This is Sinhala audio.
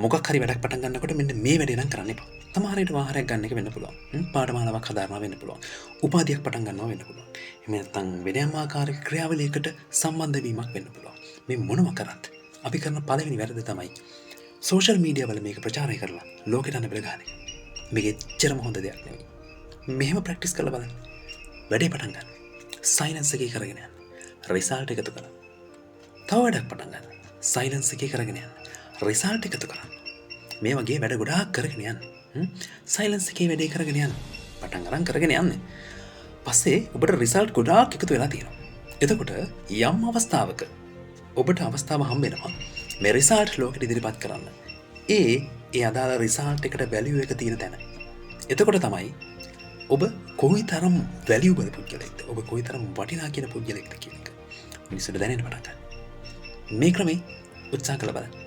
මොකක් හරි වැඩක් පටන් ගන්නකොට මෙන්න මේ වැඩේ නම් කරන්න එපා. තමාරයට වාහනයක් ගන්න එක වෙන්න පුළුවන්. පාඨමාලාවක් හදාරනවා වෙන්න පුළුවන්. උපාධියක් පටන් ගන්නවා වෙන්න පුළුවන්. එහෙම නැත්නම් වෙනම ආකාරයක ක්‍රියාවලියකට සම්බන්ධ වීමක් වෙන්න පුළුවන්. මේ මොනම කරත් අපි කරන පළවෙනි වැරද්ද තමයි සෝෂල් මීඩියා වල මේක ප්‍රචාරය කරලා ලෝකෙට අනබල ගන්න එක. මේක එච්චරම හොඳ දෙයක් නෙවෙයි. මෙහෙම ප්‍රැක්ටිස් කරලා බලන්න. වැඩේ පටන් ගන්න. සයිලන්ස් එකේ කරගෙන යන්න. රිසල්ට් එකතු කරන්න. තව වැඩක් පටන් ගන්න. සයිලන්ස් එකේ කරගෙන යන්න. රිසල්ට් එකතු කරන්න. මේ වගේ වැඩ ගොඩාක් කරගෙන යන්න. සයිලන්ස් එකේ වැඩේ කරගෙන යන්න. පටන් අරන් කරගෙන යන්න. පස්සේ ඔබට රිසල්ට් ගොඩාක් එකතු වෙලා තියෙනවා. එතකොට යම් අවස්ථාවක ඔබට අවස්ථාව හම්බ වෙනවා මේ රිසල්ට් ලෝකෙට ඉදිරිපත් කරන්න. ඒ අදාළ රිසල්ට් එකට වැලියු එක තියෙන තැන. එතකොට තමයි ඔබ කොයිතරම් වැලියුබල් පුද්ගලයෙක්ද, ඔබ කොයිතරම් වටිනා කියන පුද්ගලයෙක්ද කියන එක මිනිස්සුන්ට දැනෙන්න පටන් ගන්න. මේ ක්‍රමේ උත්සාහ කළ බලන්න.